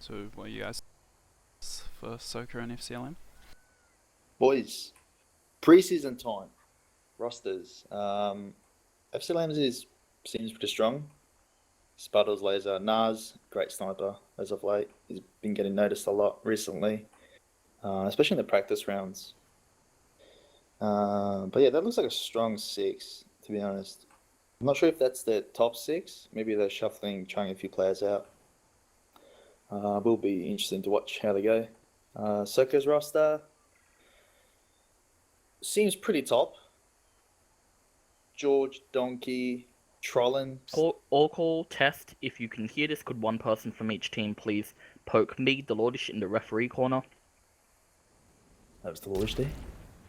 So what are you guys for SOCA and FCLM? Boys, preseason time, rosters. FCLM seems pretty strong. Spuddles laser, Nas, great sniper as of late. He's been getting noticed a lot recently, especially in the practice rounds. But yeah, that looks like a strong six, to be honest. I'm not sure if that's the top six. Maybe they're shuffling, trying a few players out. Will be interesting to watch how they go. SOCA's roster seems pretty top. George, Donkey, Trollin. All call test. If you can hear this, could one person from each team please poke me, the Lordish, in the referee corner? That was the Lordish there,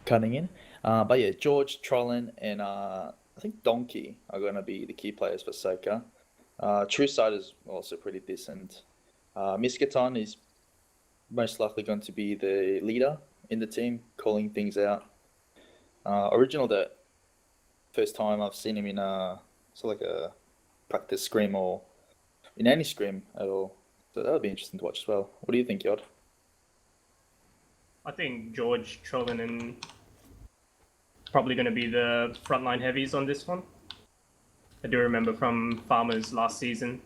cutting in. But yeah, George, Trollin, and I think Donkey are going to be the key players for SOCA. True Side is also pretty decent. Miskaton is most likely going to be the leader in the team, calling things out. Original, the first time I've seen him in a practice scrim or in any scrim at all. So that would be interesting to watch as well. What do you think, Yod? I think George, Trollin, and probably going to be the frontline heavies on this one. I do remember from Farmers last season,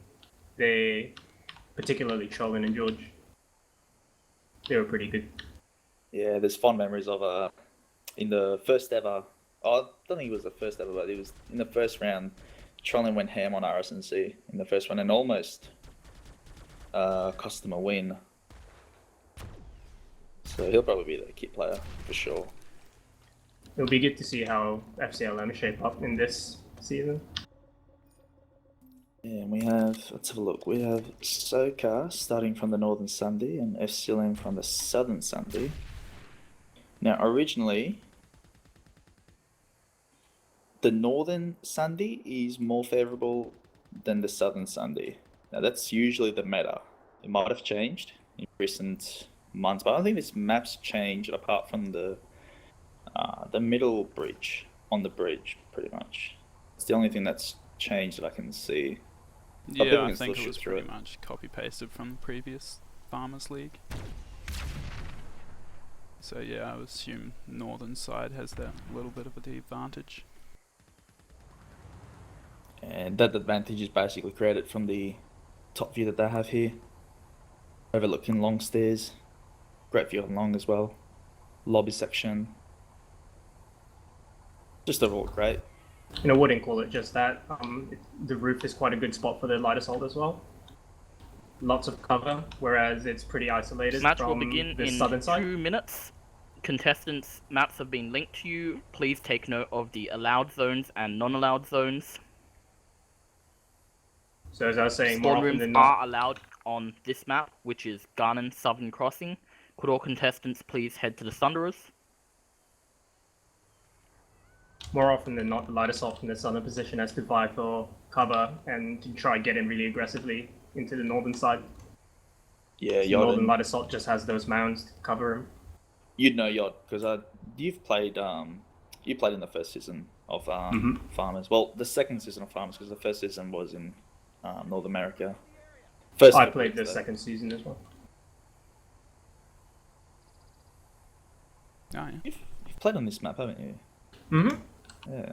particularly Trollin and George, they were pretty good. Yeah, there's fond memories of in the first ever. I don't think it was the first ever, but it was in the first round. Trollin went ham on RSNC in the first one and almost cost them a win. So he'll probably be the key player for sure. It'll be good to see how FCLM shape up in this season. Yeah, and let's have a look. We have SOCA starting from the Northern Sunday and FCLM from the Southern Sunday. Now, originally, the Northern Sunday is more favourable than the Southern Sunday. Now, that's usually the meta. It might have changed in recent months, but I don't think this map's changed apart from the middle bridge, on the bridge, pretty much. It's the only thing that's changed that I can see. Yeah, I think it was pretty much copy-pasted from the previous Farmers League. So yeah, I would assume Northern side has that little bit of an advantage. And that advantage is basically created from the top view that they have here. Overlooking long stairs. Great view on long as well. Lobby section. Just overall great. And I wouldn't call it just that. The roof is quite a good spot for the light assault as well. Lots of cover, whereas it's pretty isolated Match from will begin the in southern side. 2 minutes. Contestants' maps have been linked to you. Please take note of the allowed zones and non-allowed zones. So as I was saying, more Spawn often rooms than not, are allowed on this map, which is Garnan Southern Crossing. Could all contestants please head to the Thunderers? more often than not, the light assault from the southern position has to vie for cover and to try and get in really aggressively into the northern side. Yeah, The Yod. northern light assault just has those mounds to cover him. You'd know Yod because you've played. You played in the first season of Farmers. Well, the second season of Farmers because the first season was in North America. I played the second season as well. Oh yeah. You've played on this map, haven't you? Mm-hmm. Yeah.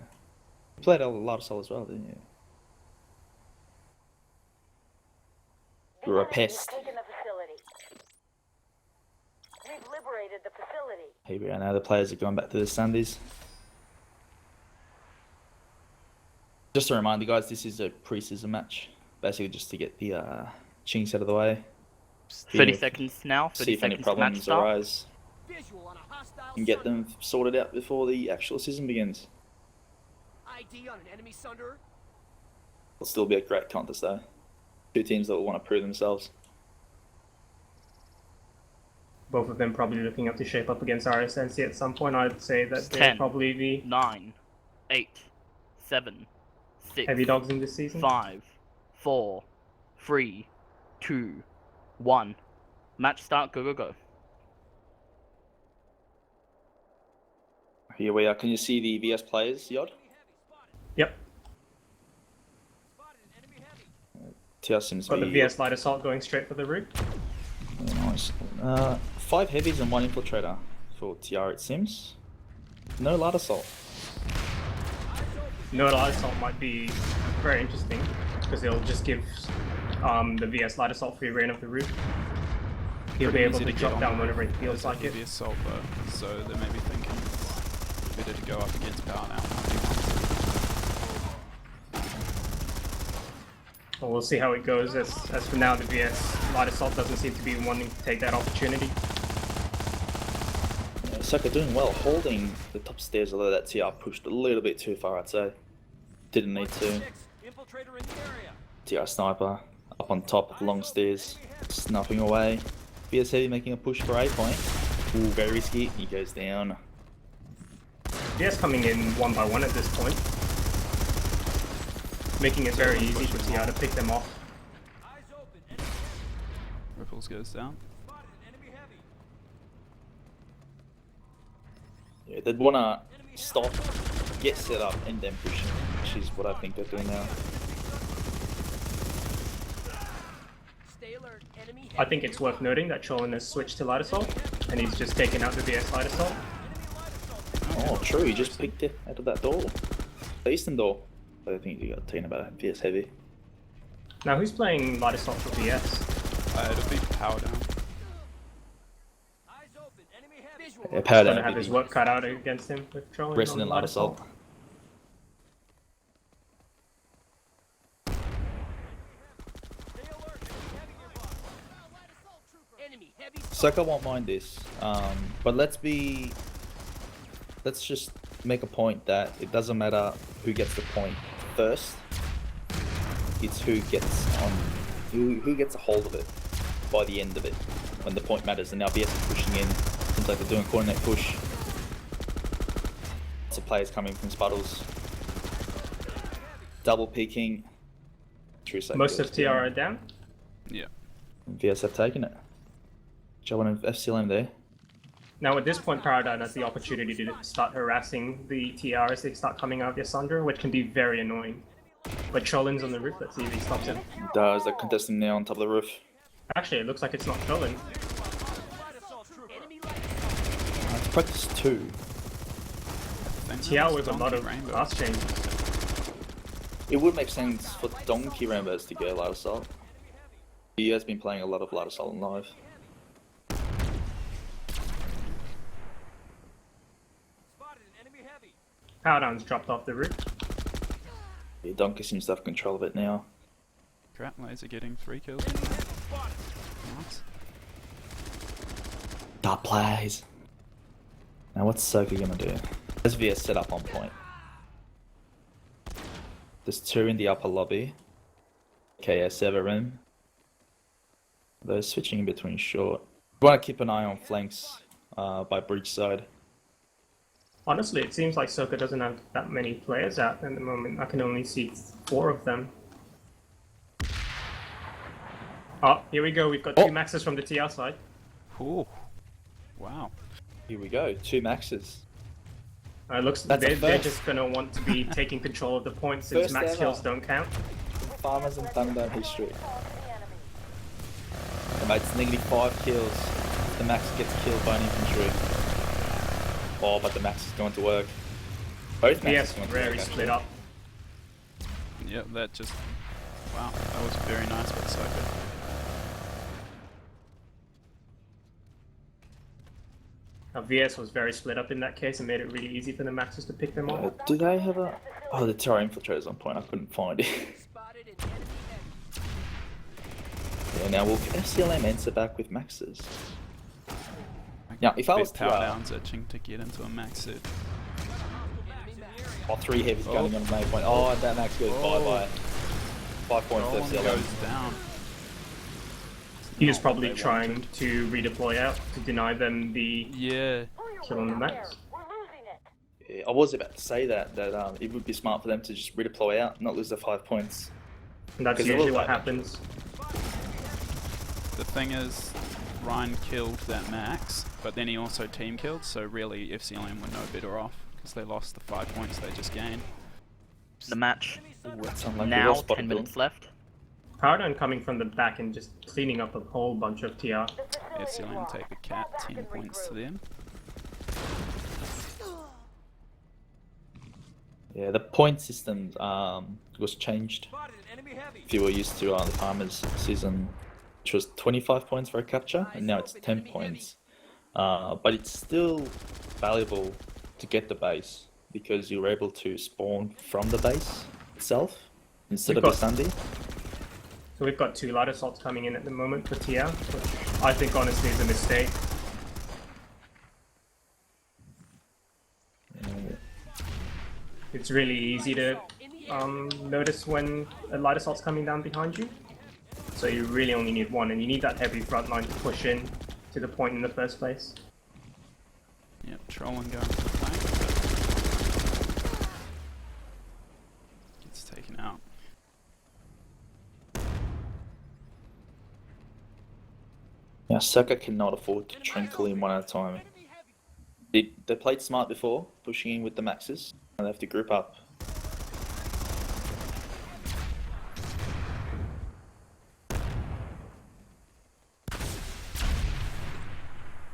You played a lot of Soul as well, didn't you? You were a pest. We've liberated the facility. Here we are now. The players are going back to the Sundays. Just a reminder, guys, this is a pre-season match. Basically, just to get the chinks out of the way. 30 seconds now. 30 See if any seconds to match problems start. arise and get them sorted out before the actual season begins. ID on an enemy Sunderer. It'll still be a great contest, though. Two teams that will want to prove themselves. Both of them probably looking up to shape up against RSNC at some point. I'd say that they're 10, probably the 9, 8, 7, 6, heavy dogs in this season. 5, 4, 3, 2, 1. Match start, go, go, go. Here we are. Can you see the VS players, Yod? Yep. TR seems to Got the be... VS light assault going straight for the root. Nice. 5 heavies and 1 infiltrator for TR it seems. No light assault. No light assault might be very interesting because it'll just give the VS light assault free reign of the roof. He'll be able to drop down whenever he feels like it. The assault though, so they may be thinking it's better to go up against power now. Well, we'll see how it goes. As for now, the VS light assault doesn't seem to be wanting to take that opportunity. Yeah, SOCA doing well, holding the top stairs, although that TR pushed a little bit too far, I'd say. Didn't need to. Infiltrator in the area. TR sniper up on top of the long stairs, snapping away. VS Heavy making a push for A point. Ooh, very risky. He goes down. VS coming in 1 by 1 at this point, making it very easy for TR to pick them off. Eyes open. Enemy Ripples goes down. spotted. Enemy heavy. Yeah, they'd want to stop, get set up, and then push, which is what I think they're doing now. Stay alert. Enemy heavy. I think it's worth noting that Cholin has switched to light assault, and he's just taken out the VS light assault. Oh, true, he just picked it out of that door. The eastern door. I think you got taken about VS Heavy. Now who's playing light assault for VS? It'll be power down. Eyes open. Enemy heavy. Visual. Yeah, power Gonna down. have his work cut out against him with Cholin. Resident light assault. Stay alert. Enemy heavy nearby. Light assault trooper. Enemy heavy. SOCA won't mind this, but let's just make a point that it doesn't matter who gets the point first. It's who gets a hold of it by the end of it when the point matters. And now VS is pushing in. Seems like they're doing a coordinate push. Lots of players coming from Spuddles. Double peeking. True save Most goes of TR down. are down. Yeah. VS have taken it. Job on FCLM there. Now at this point, Paradigm has the opportunity to start harassing the TR as they start coming out of Yasandra, which can be very annoying. But Cholin's on the roof, let's see if he stops him. Does the contestant now on top of the roof? Actually, it looks like it's not Cholin. Light assault trooper. Enemy light assault. Practice 2. TR with a lot of class changes. It would make sense for Donkey Rambos to go light assault. He has been playing a lot of light assault in live. Spotted an enemy heavy. Paradigm's dropped off the roof. Yeah, Donkey seems to have control of it now. Crap, laser getting 3 kills. Nice. Dark plays. Now what's SOCA gonna do? There's VS set up on point. There's 2 in the upper lobby. KS server room. They're switching in between short. We want to keep an eye on flanks by Briggs side. Honestly, it seems like SOCA doesn't have that many players out at the moment. I can only see 4 of them. Oh, here we go. We've got 2 maxes from the TR side. Ooh. Wow. Here we go, 2 maxes. Looks That's a they're first. just gonna want to be taking control of the points since First max ever. kills don't count. Farmers and Thunderdome history. The enemy. And mate, it's -5 kills. The max gets killed by an infantry. Oh, but the max is going to work. Both maxes VS are going to very work, split actually. up. Yep, that just... Wow, that was very nice by SOCA. Now, VS was very split up in that case and made it really easy for the maxes to pick them off. Do they have a... Oh, the Terra Infiltrator's on point. I couldn't find it. Spotted an enemy heavy. Yeah, now will FCLM answer back with maxes? Now, if I was Big power TR, downs itching to get into a max suit. Enemy max. or 3 heavies gunning on the main point. Oh, and that max goes bye-bye. 5 points for Roland FCLM. goes down. He was Not what probably they trying wanted. to redeploy out to deny them the Yeah. kill on the max. We're losing it. Yeah, I was about to say that it would be smart for them to just redeploy out, not lose the 5 points. And that's 'Cause it usually looked what like- happens. The thing is, Ryan killed that max, but then he also team killed, so really FCLM were no better off, because they lost the 5 points they just gained. The match Ooh, that's unlucky. now, Well spotted, 10 Bill. minutes left. Paradigm coming from the back and just cleaning up a whole bunch of TR. The facility FCLM take the cat, 10 points to them. Yeah, the point system was changed. Spotted an enemy heavy. If you were used to the Farmers season, which was 25 points for a capture, and now it's 10 points. But it's still valuable to get the base because you were able to spawn from the base itself instead We've of the got- Sunday. So we've got 2 light assaults coming in at the moment for TR, which I think honestly is a mistake. It's really easy to notice when a light assault's coming down behind you. So you really only need one, and you need that heavy front line to push in to the point in the first place. Yep, trolling going for the flank, but gets taken out. Now, SOCA cannot afford to trinkle in one at a time. They played smart before, pushing in with the maxes, and they have to group up.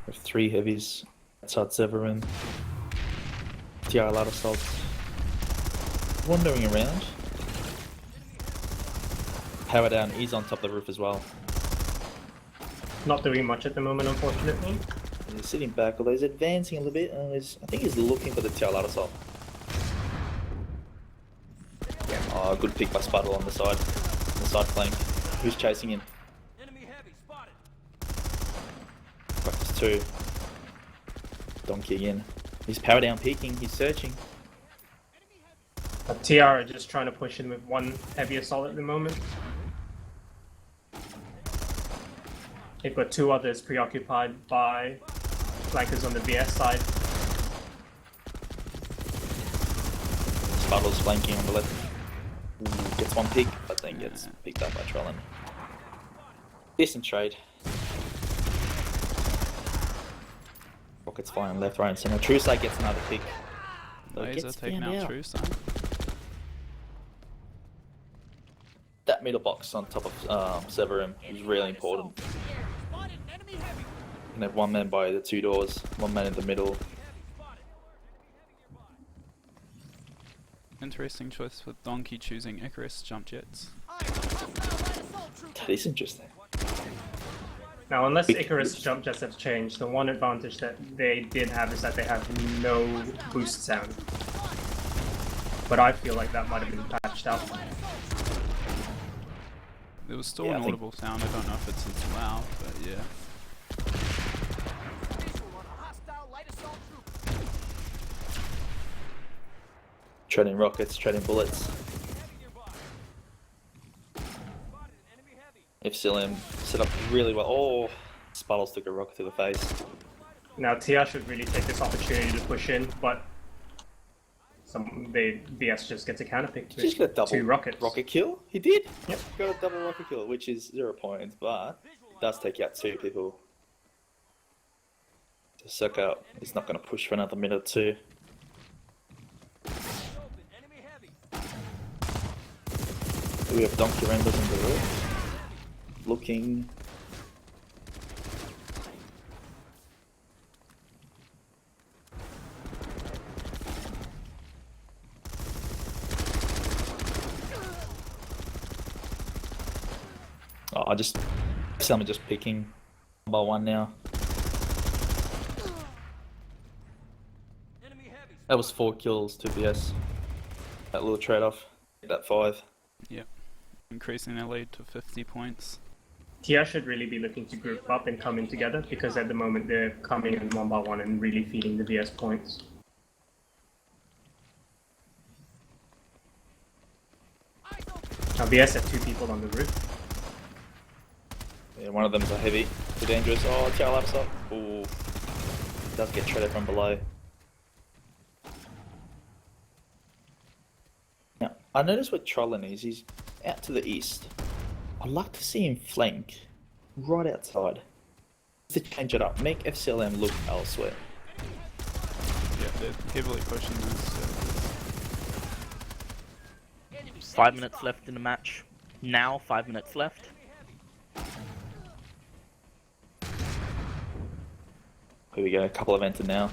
With 3 heavies outside Severin. TR light assaults. Wandering around. Power down is on top of the roof as well. Not doing much at the moment, unfortunately. He's sitting back, although he's advancing a little bit, and I think he's looking for the TR light assault. Oh, good pick by Spuddle on the side flank. Who's chasing him? Enemy heavy. Spotted. Practice 2. Donkey again. He's power down peeking, he's searching. TR are just trying to push in with 1 heavy assault at the moment. They've got 2 others preoccupied by flankers on the VS side. Spuddle's flanking on the left. Ooh, gets 1 pick, but then gets picked up by Trollen. Decent trade. Rockets flying left, right, and center. Truside gets another pick. Though Laser gets taking found out True Side. That middle box on top of Severin is really important. Spotted an enemy heavy. You can have 1 man by the 2 doors, 1 man in the middle. Interesting choice with Donkey choosing Icarus jump jets. Eyes on hostile light assault troop. That is interesting. Now, unless Icarus jump jets have changed, the one advantage that they did have is that they have no boost sound. But I feel like that might have been patched out. There was still Yeah, an I think- audible sound, I don't know if it's as loud, but yeah. Visual on a hostile light assault troop. Trading rockets, trading bullets. FCLM set up really well. Oh, Spuddles took a rocket to the face. Now, TR should really take this opportunity to push in, but VS just gets a counterpick Did he just get a with double 2 rockets. rocket kill? He did? Yep. Got a double rocket kill, which is 0 points, but it does take out 2 people. So SOCA is not going to push for another minute or 2. Enemy heavy. So we have Donkey Renders in the roof. Looking. Oh, I'm just picking 1 by 1 now. Enemy heavy. That was 4 kills to BS. That little trade-off. That 5. Yep. Increasing their lead to 50 points. TR should really be looking to group up and come in together, because at the moment they're coming in 1 by 1 and really feeding the VS points. Eyes open. Now, VS have 2 people on the roof. Yeah, one of them's a heavy. Too dangerous. Oh, tail laps up. Ooh. Does get shredded from below. Now, I noticed what Trollen is. He's out to the east. I'd like to see him flank right outside. To change it up. Make FCLM look elsewhere. Yeah, they're heavily pushing this. Enemy 5 minutes left in the match. Now, 5 minutes left. Here we go, a couple have entered now.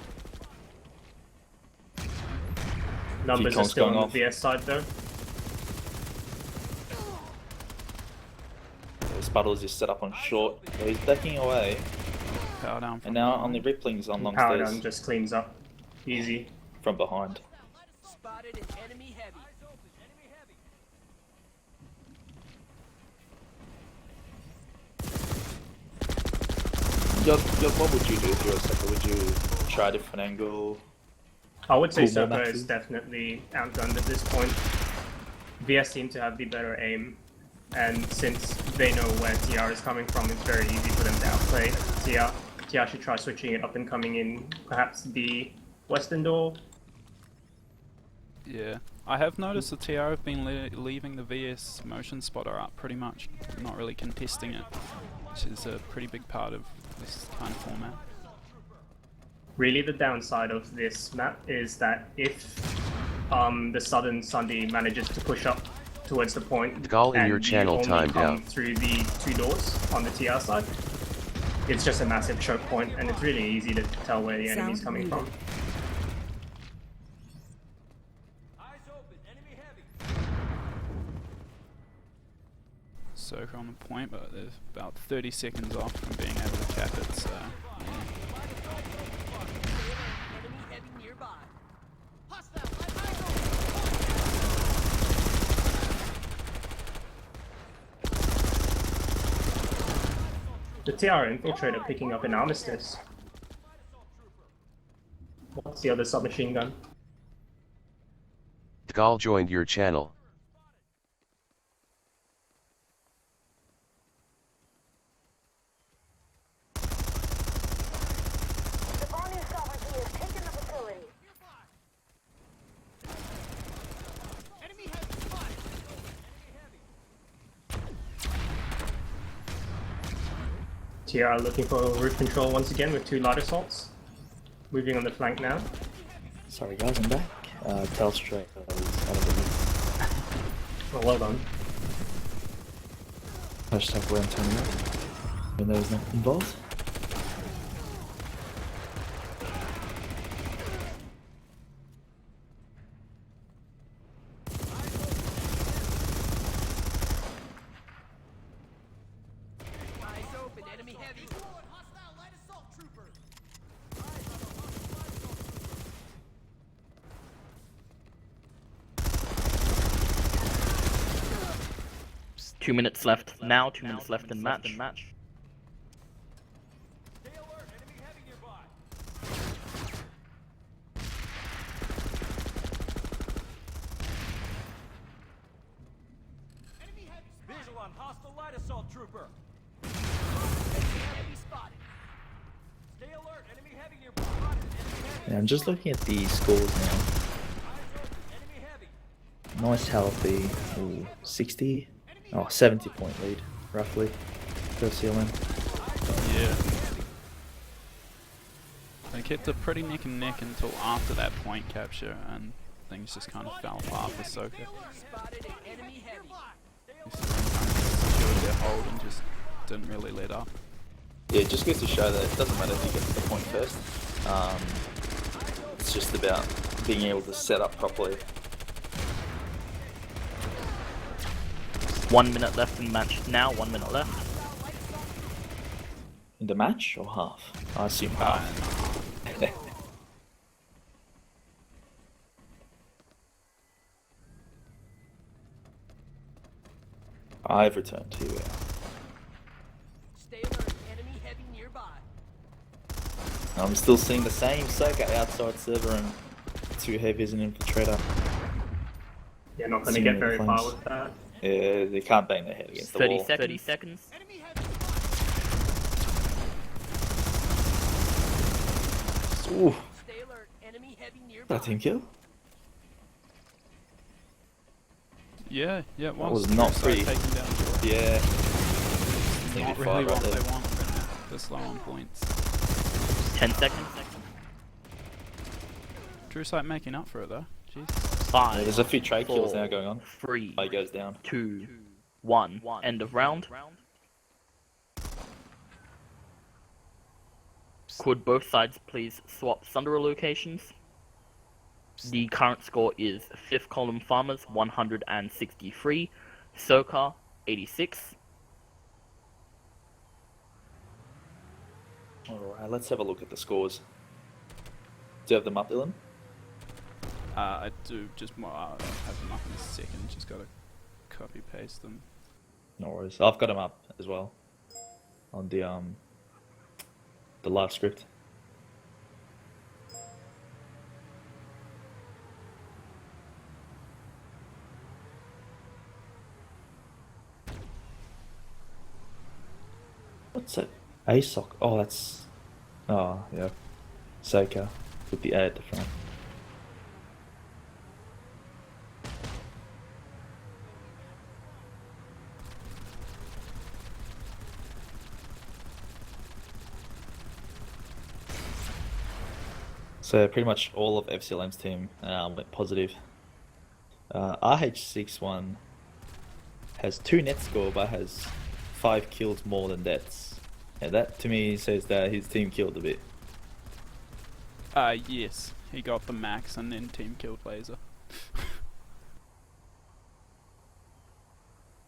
Numbers are Kong's still on going the off. VS side though. Spuddle's just set up on short. So he's backing away. Power down from And now behind. on the Ripplings on long Power stairs down just cleans up. Easy. from behind. Spotted an enemy heavy. What would you do if you were a SOCA? Would you try a different angle? I would say Cool, more SOCA is maxes. definitely outgunned at this point. VS seem to have the better aim, and since they know where TR is coming from, it's very easy for them to outplay TR. TR should try switching it up and coming in perhaps the western door. Yeah, I have noticed the TR have been leaving the VS motion spotter up pretty much, not really contesting it, which is a pretty big part of this kind of format. Really, the downside of this map is that if the southern Sunday manages to push up towards the point Gall in and your channel you only timed come out. through the 2 doors on the TR side, it's just a massive choke point, and it's really easy to tell where the enemy's coming from. Eyes open, enemy heavy. SOCA on the point, but they're about 30 seconds off from being able to cap it, so yeah. Enemy heavy nearby. Hostile, eyes The TR infiltrator picking up an armistice. What's the other submachine gun? Gall joined your channel. The bombing sovereignty has taken the facility. Enemy heavy spotted. TR looking for roof control once again with 2 light assaults. Moving on the flank now. Sorry guys, I'm back. Telstra is out of the loop. Oh, well done. Hashtag we're Antonio. Even though he's not involved. Eyes open, enemy heavy. Hostile light assault trooper. 2 minutes left now, 2 minutes left in match. Stay alert, enemy heavy nearby. Enemy heavy spotted. Visual on hostile light assault trooper. Enemy heavy spotted. Stay alert, enemy heavy nearby. Spotted, enemy heavy. Yeah, I'm just looking at the scores now. Eyes open, enemy heavy. Nice healthy. Ooh, 60. Oh, 70 point lead, roughly. For FCLM. Yeah. They kept it pretty neck and neck until after that point capture, and things just kind of fell apart for SOCA. Spotted an enemy heavy. Secured their hold and just didn't really let up. Yeah, it just goes to show that it doesn't matter if you get to the point first. It's just about being able to set up properly. 1 minute left in match now, 1 minute left. In the match or half? I assume half. I've returned. Here we are. Stay alert, enemy heavy nearby. I'm still seeing the same SOCA outside server and 2 heavies and infiltrator. You're not going to Seeing get the very far flames. with that. Yeah, they can't bang their head against the 30 wall. seconds. 30 seconds. Enemy heavy spotted. Ooh, Stay alert, enemy heavy nearby. that team kill? Yeah, yeah, it That was. was not So pretty. taking down George. Yeah. Not Negative really 5 what right they there. want from this low on points. 10 seconds. True Sight making up for it though. Jeez. Yeah, 5, there's a few trade kills now 4, going on. 3, Play goes down. 2, 1. End of round. Could both sides please swap Thunderer locations? The current score is 5th column Farmers 163, SOCA 86. Alright, let's have a look at the scores. Do you have them up, Dylan? I do, just more. I'll have them up in a second. Just gotta copy paste them. No worries. I've got them up as well on the live script. What's that? ASOC. Oh, that's. Oh, yeah. SOCA with the A at the front. So pretty much all of FCLM's team went positive. RH61 has 2 net score but has 5 kills more than deaths. And that to me says that his team killed a bit. Yes, he got the max and then team killed Laser.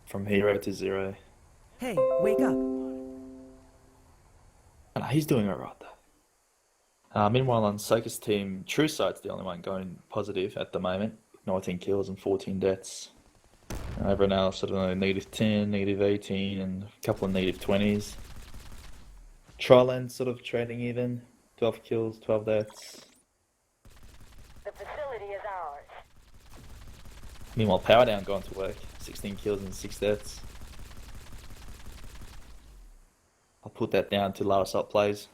From 0 to 0. Hey, wake up. And he's doing alright though. Meanwhile on SOCA's team, True Sight's the only one going positive at the moment. 19 kills and 14 deaths. Everyone else, I don't know, -10, -18 and a couple of -20s. Triland sort of trading even. 12 kills, 12 deaths. The facility is ours. Meanwhile, Power Down going to work. 16 kills and 6 deaths. I'll put that down to low assault plays.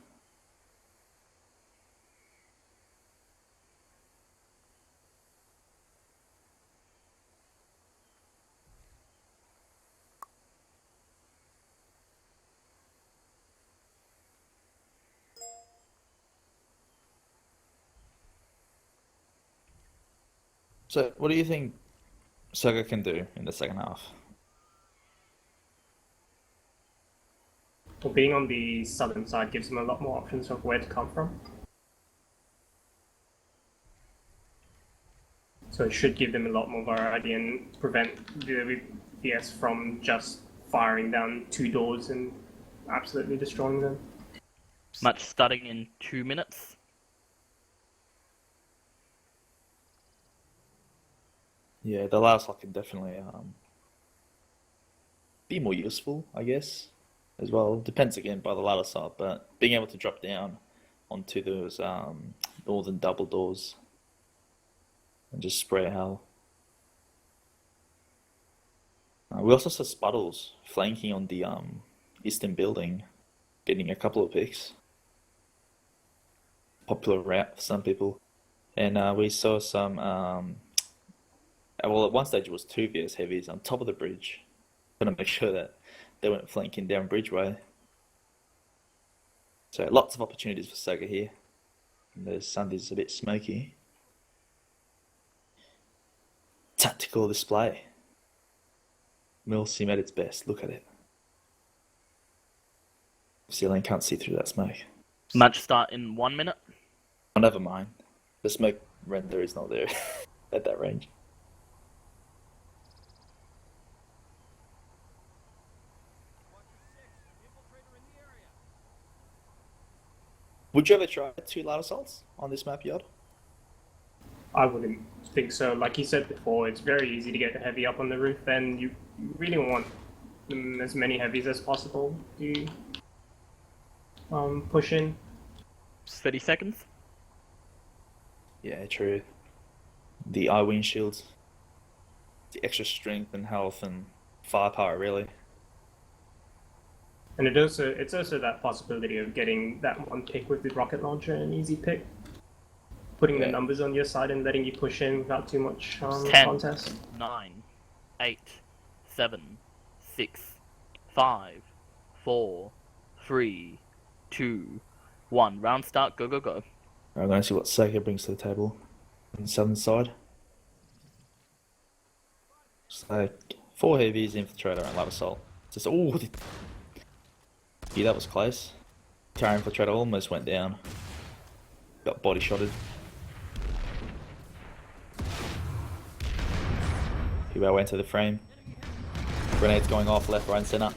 So, what do you think SOCA can do in the second half? Well, being on the southern side gives them a lot more options of where to come from. So it should give them a lot more variety and prevent the VS from just firing down 2 doors and absolutely destroying them. Match starting in 2 minutes. Yeah, the last lock can definitely be more useful, I guess, as well. Depends again by the ladder side, but being able to drop down onto those northern double doors and just spray hell. We also saw Spuddles flanking on the eastern building, getting a couple of picks. Popular route for some people. And we saw some, well, at one stage it was 2 VS heavies on top of the bridge. Trying to make sure that they weren't flanking down Bridgeway. So lots of opportunities for SOCA here. And the Sunday's a bit smoky. Tactical display. Milsim at its best, look at it. FCLM can't see through that smoke. Match start in 1 minute. Oh, never mind. The smoke render is not there at that range. Would you ever try 2 light assaults on this map, Yod? I wouldn't think so. Like you said before, it's very easy to get the heavy up on the roof, and you really want as many heavies as possible to push in. 30 seconds. Yeah, true. The eye windshields, the extra strength and health and firepower, really. And it's also that possibility of getting that one pick with the rocket launcher, an easy pick. Putting the numbers on your side and letting you push in without too much 10, contest. 9, 8, 7, 6, 5, 4, 3, 2, 1. Round start, go, go, go. I'm going to see what SOCA brings to the table on the southern side. So, 4 heavies, infiltrator, and light assault. Just, oh, yeah, that was close. Car infiltrator almost went down. Got body shotted. Hugo went to the frame. Grenades going off left, right, and centre.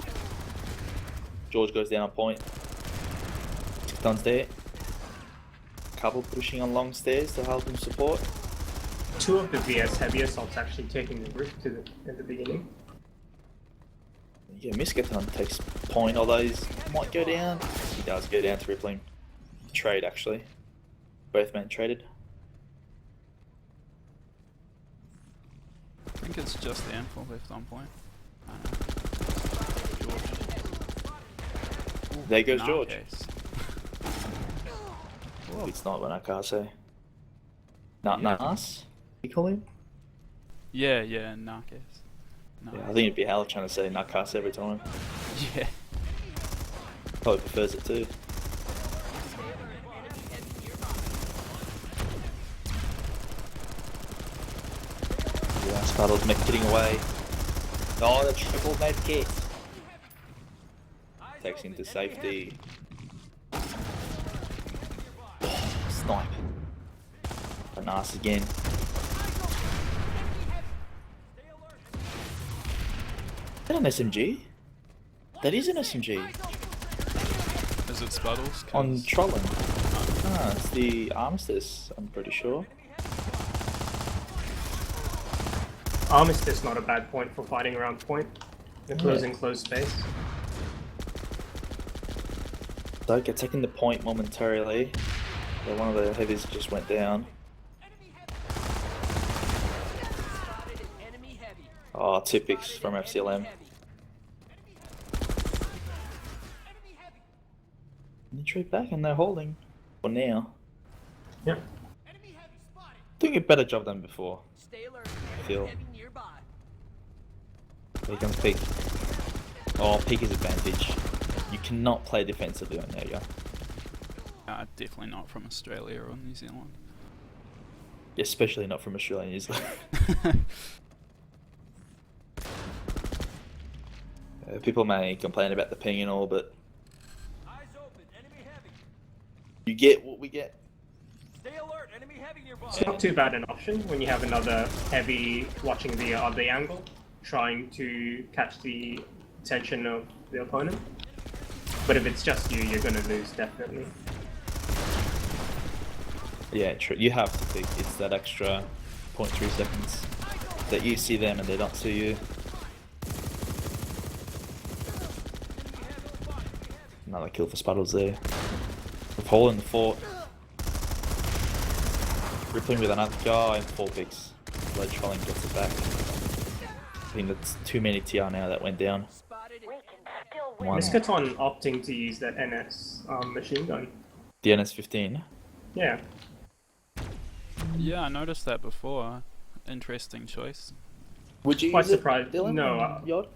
George goes down on point. Don's there. Couple pushing on long stairs to help him support. 2 of the VS heavy assaults actually taking the roof to at the beginning. Yeah, Miskaton takes point, although he might go down. He does go down to rippling. Trade, actually. Both men traded. I think it's just the info left on point. George. There goes George. Narcase. It's not Nakase. Not Nas? You call him? Yeah, Narcase. No. Yeah, I think it'd be hell trying to say Nakase every time. Yeah. Probably prefers it too. Yeah, Spuddle's getting away. Oh, the triple med kit. Takes him to safety. Oh, snipe. Nice again. Is that an SMG? That is an SMG. Is it Spuddles? On Trollin. Ah, it's the Armistice, I'm pretty sure. Armistice not a bad point for fighting around point. The close Yeah. enclosed space. SOCA taking the point momentarily. So one of the heavies just went down. Oh, 2 picks from FCLM. They trade back and they're holding. For now. Yep. Doing a better job than before. Stay alert. I feel. Heavy nearby. Here comes Peak. Oh, Peak is advantage. You cannot play defensively on Jaeger. Definitely not from Australia or New Zealand. Especially not from Australia and New Zealand. People may complain about the ping and all, but Eyes open. Enemy heavy. you get what we get. Stay alert. Enemy heavy nearby. It's not too bad an option when you have another heavy watching the other angle, trying to catch the attention of the opponent. But if it's just you, you're gonna lose, definitely. Yeah, true. You have to pick. It's that extra 0.3 seconds that you see them and they don't see you. Another kill for Spuddles there. With hole in the fort. Rippling with another guy and 4 picks. Blood Trolling gets it back. I think that's too many TR now that went down. Spotted. We can still win. One. Miskaton opting to use that NS machine gun. The NS-15. Yeah. Yeah, I noticed that before. Interesting choice. Would you Quite use it, surprised. Dylan? No, Yod?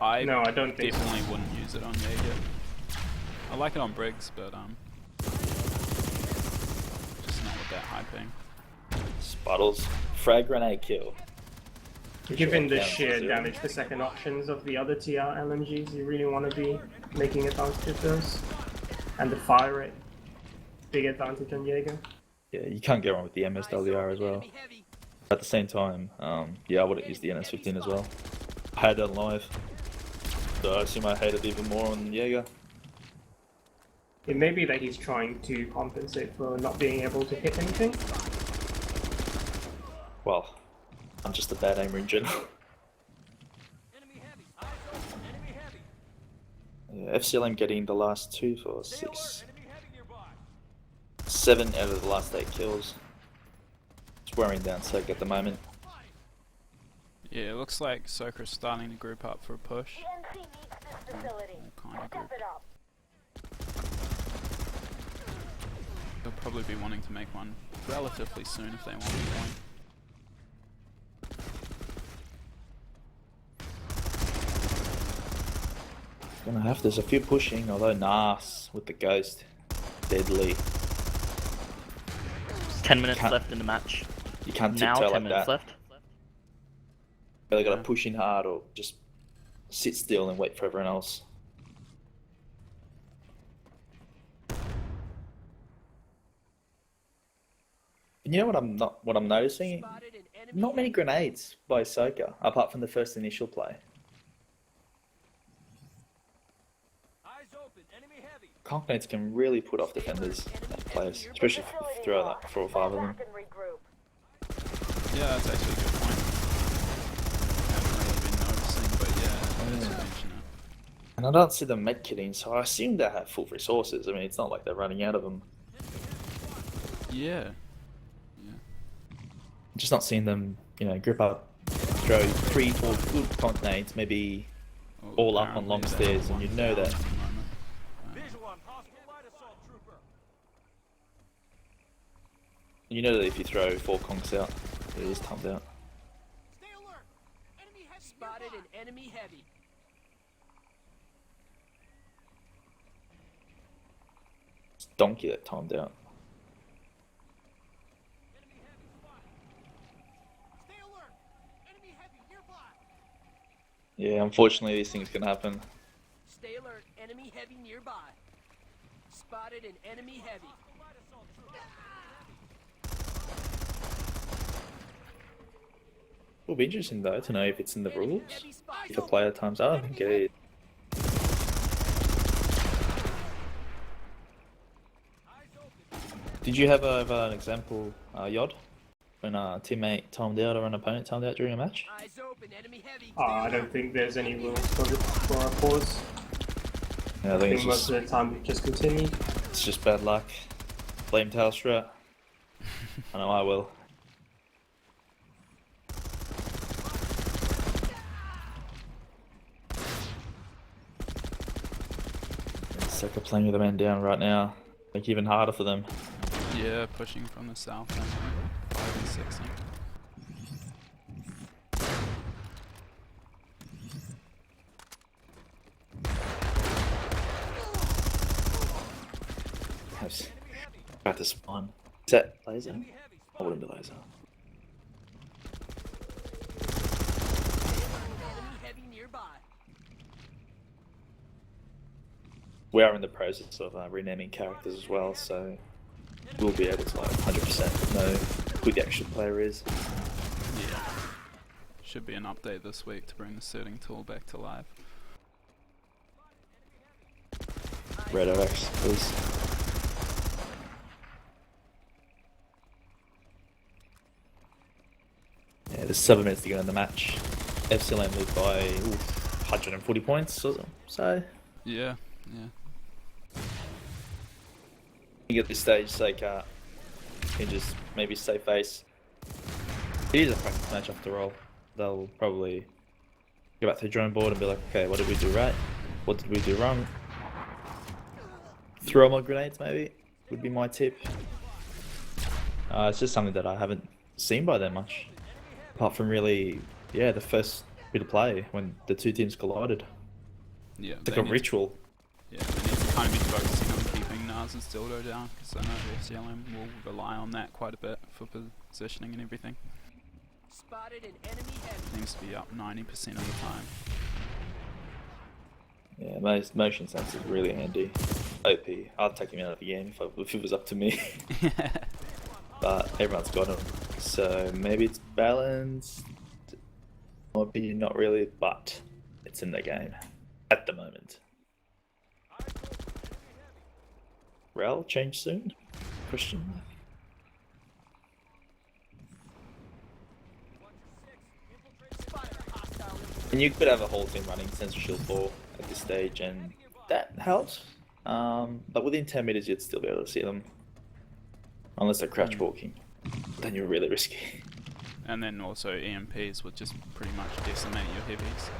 I No, I don't think so. definitely wouldn't use it on Jaeger. I like it on Briggs, but just not with that high ping. Spuddles. Frag grenade kill. Given the Sure, sheer 0. damage per second options of the other TR LMGs, you really want to be making advantage of those. And the fire rate, big advantage on Jaeger. Yeah, you can't go wrong with the MSWR as well. Enemy heavy. At the same time, yeah, I would have used the NS-15 as well. I had it on live. So I assume I hate it even more on Jaeger. It may be that he's trying to compensate for not being able to hit anything. Well, I'm just a bad aimer in general. Enemy heavy. Eyes open. Enemy heavy. Yeah, FCLM getting the last 2 for Stay 6. alert. Enemy heavy nearby. 7 out of the last 8 kills. It's wearing down SOCA at the moment. Yeah, it looks like SOCA's starting to group up for a push. The NC needs this facility. All kind of Step group. it up. They'll probably be wanting to make one relatively soon if they want to join. Gonna have, there's a few pushing, although Nas with the ghost. Deadly. 10 minutes Can't- left in the match. You can't Now tiptoe 10 like minutes that. left. Either gotta Yeah. push in hard or just sit still and wait for everyone else. You know what I'm noticing? Not many grenades by SOCA, apart from the first initial play. Eyes open. Enemy heavy. Conk nades can really put off defenders and players, especially if you throw like 4 or 5 of them. Back and regroup. Yeah, that's actually a good point. Haven't really been noticing, but yeah, as you mention it. And I don't see them medkitting, so I assume they have full resources. I mean, it's not like they're running out of them. Yeah. Just not seeing them, you know, grip up, throw 3, 4 good conk nades, maybe all up on long apparently stairs, and you know that. at the moment. Visual on hostile light assault trooper. You know that if you throw 4 conks out, it is timed out. Stay alert. Enemy heavy. Spotted an enemy heavy. It's Donkey that timed out. Enemy heavy spotted. Stay alert. Enemy heavy nearby. Yeah, unfortunately, these things can happen. Stay alert. Enemy heavy nearby. Spotted an enemy heavy. It'll be interesting though to know if it's in the rules. Heavy spotted. If a player times out, I think it is. Did you have an example, Yod, when a teammate timed out or an opponent timed out during a match? Eyes open. Enemy heavy. I don't think there's any rules for a pause. Yeah, I I think think most of the time we just continue. it's just bad luck. Blame Telstra. I know I will. SOCA playing with the man down right now. Make it even harder for them. Yeah, pushing from the south. I think. 5 and 6. Yes. About to spawn. Is that laser? I wouldn't be laser. Enemy heavy nearby. We are in the process of renaming characters as well, so we'll be able to like 100% know who the actual player is. Yeah. Should be an update this week to bring the setting tool back to life. Red OX, please. Yeah, there's 7 minutes to go in the match. FCLM lead by 140 points, so Yeah, yeah. I think at this stage, SOCA can just maybe save face. It is a practice match after all. They'll probably go back to the drawing board and be like, okay, what did we do right? What did we do wrong? Throw more grenades, maybe, would be my tip. It's just something that I haven't seen by them much. Apart from really, yeah, the first bit of play when the 2 teams collided. Yeah, It's they like a need to- ritual. Yeah, they need to kind of be focusing on keeping Nas and Stildo down, because I know the FCLM will rely on that quite a bit for positioning and everything. Spotted an enemy heavy. Seems to be up 90% of the time. Yeah, motion sense is really handy. OP. I'd take him out of the game if it was up to me. But everyone's got him. So maybe it's balanced. In my opinion, not really, but it's in the game at the moment. Rel, change soon? Question mark. And you could have a whole team running Sensor Shield 4 at this stage, and that helps. But within 10 meters, you'd still be able to see them. Unless they're crouch walking. Then you're really risky. And then also EMPs would just pretty much decimate your heavies.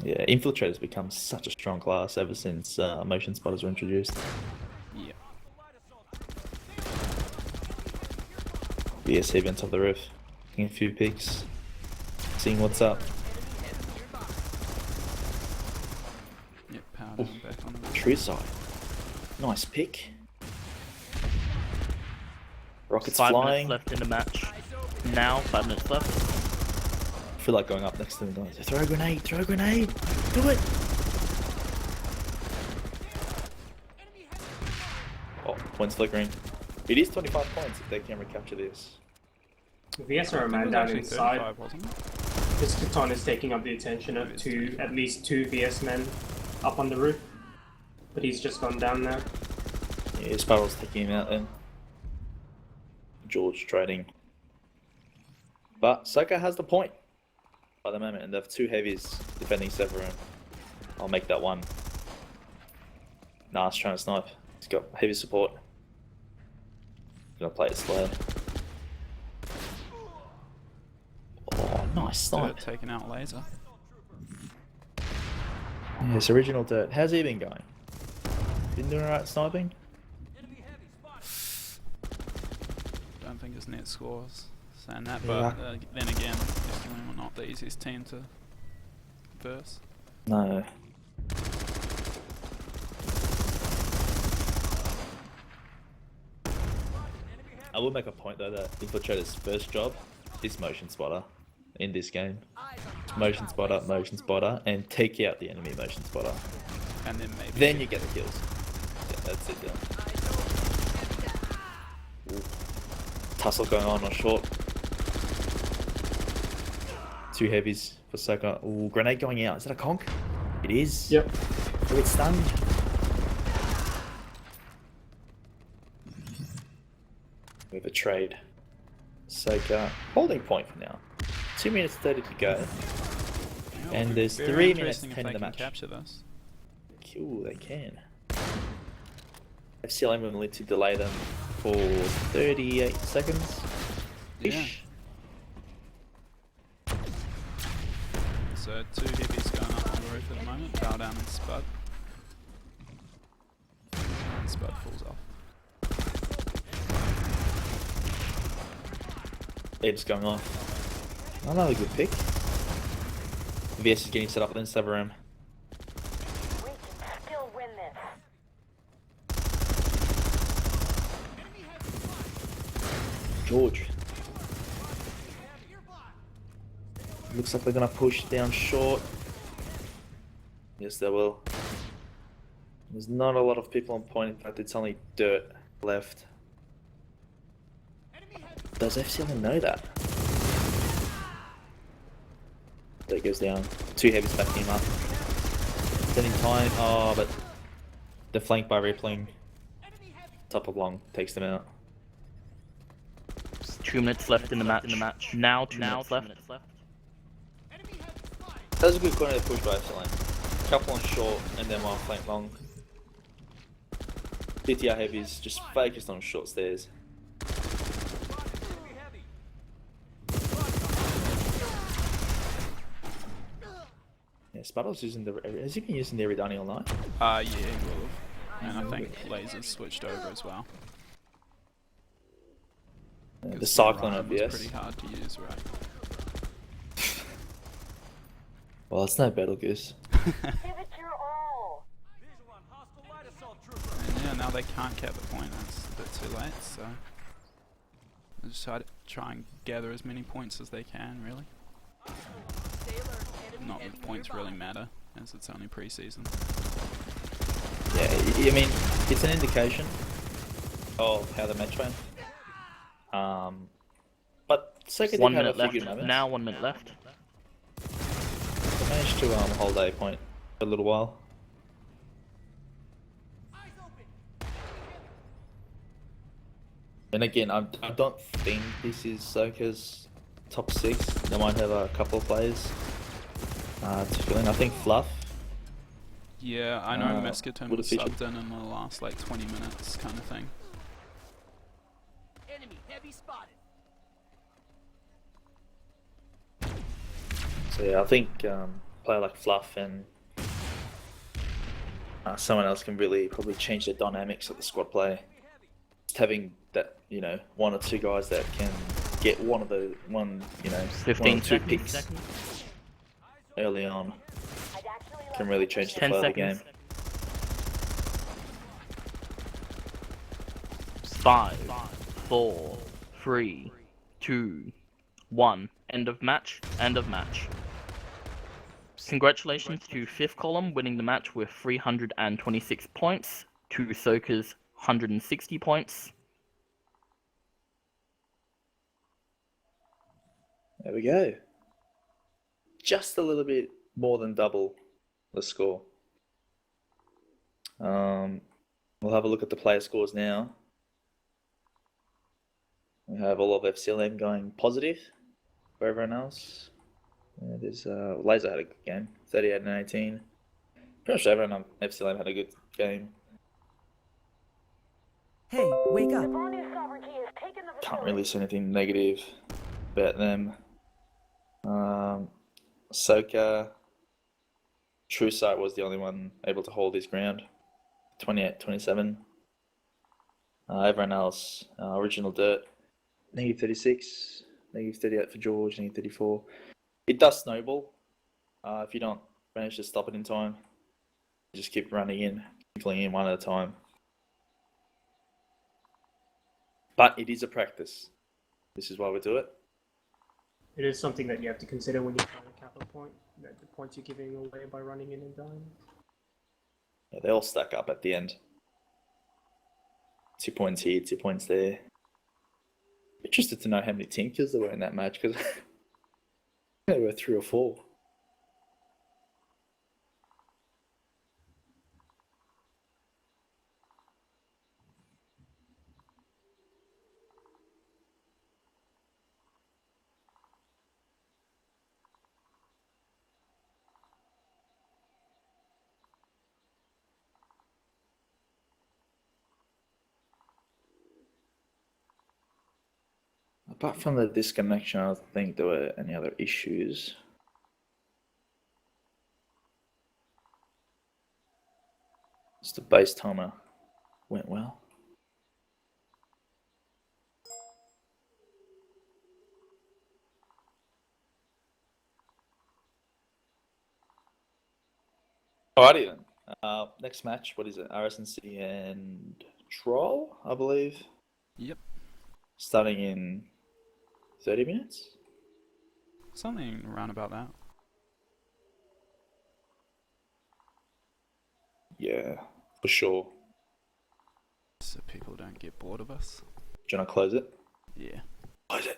Yeah, Infiltrators become such a strong class ever since motion spotters were introduced. Yeah. BSC vents off the roof. Taking a few peeks. Seeing what's up. Yep, power down back on the roof. True side. Nice pick. Rockets 5 flying. minutes left in the match. Now, 5 minutes left. I feel like going up next to them and going, throw a grenade, throw a grenade, do it! Oh, one's flickering. It is 25 points if they can recapture this. VS are a I think it man was down actually inside. 35, wasn't it? This Katon is taking up the attention of at least two VS men up on the roof. But he's just gone down now. Yeah, Sparrow's taking him out then. George trading. But SOCA has the point by the moment, and they have two heavies defending Severin. I'll make that one. Nah, he's trying to snipe. He's got heavy support. Gonna play it slow. Oh, nice snipe. Dirt taking out laser. Yes, original Dirt. How's he been going? Been doing alright sniping? Don't think his net scores saying that, Yeah. but then again, FCLM are not the easiest team to verse. No. I will make a point though that Infiltrator's first job is motion spotter in this game. Motion spotter, and take out the enemy motion spotter. And then maybe. Then you get the kills. Yeah, that's it. Yeah. Ooh. Tussle going on short. Two heavies for SOCA. Ooh, grenade going out. Is that a conk? It is. Yep. They get stunned. We have a trade. SOCA holding point for now. 2 minutes 30 to go. Yeah, And there's very 3 minutes interesting 10 if in the they can match. capture this. Cool, they can. FCLM will need to delay them for 38 seconds. Ish. So 2 heavies going up on the roof at the moment. Bow down and Spud. And Spud falls off. Ed's going off. Another good pick. VS is getting set up, then Severin. We can still win this. George. Looks like they're gonna push down short. Yes, they will. There's not a lot of people on point. In fact, it's only Dirt left. Does FCLM know that? That goes down. 2 heavies backing him up. Sending time. Oh, but they're flanked by Rippling. Top of long takes them out. 2 minutes left in the match. Now 2 minutes left. That was a good corner to push by FCLM. Couple on short and then one flank long. DTR heavies just focused on short stairs. Yeah, Spuddle's using the. Has he been using the Eridani all night? Yeah, he will have. And I think lasers switched over as well. The 'Cause cyclone Ryan of was yes. pretty hard to use, right? Well, it's no battle goose. Give it your all. Visual on hostile light assault trooper. And yeah, now they can't get the point. It's a bit too late, so they just try and gather as many points as they can, really. Not that points really matter, as it's only pre-season. Yeah, I mean, it's an indication of how the match went. But SOCA did 1 have a minute few left. good moments. Now 1 minute left. They managed to hold a point for a little while. And again, I don't think this is SOCA's top 6. They might have a couple of players to fill in. I think Fluff. Yeah, I know Uh, Mescaton would was have featured. subbed in the last like 20 minutes kind of thing. Enemy heavy spotted. So yeah, I think player like Fluff and someone else can really probably change the dynamics of the squad play. Just having that, 1 or 2 guys that can get one, 15 1 or 2 seconds. picks early on I'd actually can love really to change the 10 flow of the seconds. game. 5, 4, 3, 2, 1. End of match. End of match. Congratulations to 5th column winning the match with 326 points to SOCA's 160 points. There we go. Just a little bit more than double the score. We'll have a look at the player scores now. We have all of FCLM going positive for everyone else. There's Laser had a good game, 38 and 18. Pretty much everyone on FCLM had a good game. Hey, wake up. Bonding sovereignty has taken the Can't really see anything negative about them. SOCA, True Sight was the only one able to hold his ground, 28-27. Everyone else, Original Dirt, -36, -38 for George, -34. It does snowball if you don't manage to stop it in time. You just keep running in, killing in one at a time. But it is a practice. This is why we do it. It is something that you have to consider when you're trying to cap a point, that the points you're giving away by running in and dying. Yeah, they all stack up at the end. 2 points here, 2 points there. Interested to know how many team kills there were in that match, because there were 3 or 4. Apart from the disconnection, I don't think there were any other issues. Just the base timer went well. Alrighty then. Next match, what is it? RSNC and Troll, I believe. Yep. Starting in 30 minutes? Something around about that. Yeah, for sure. So people don't get bored of us. Do you want to close it? Yeah. Close it.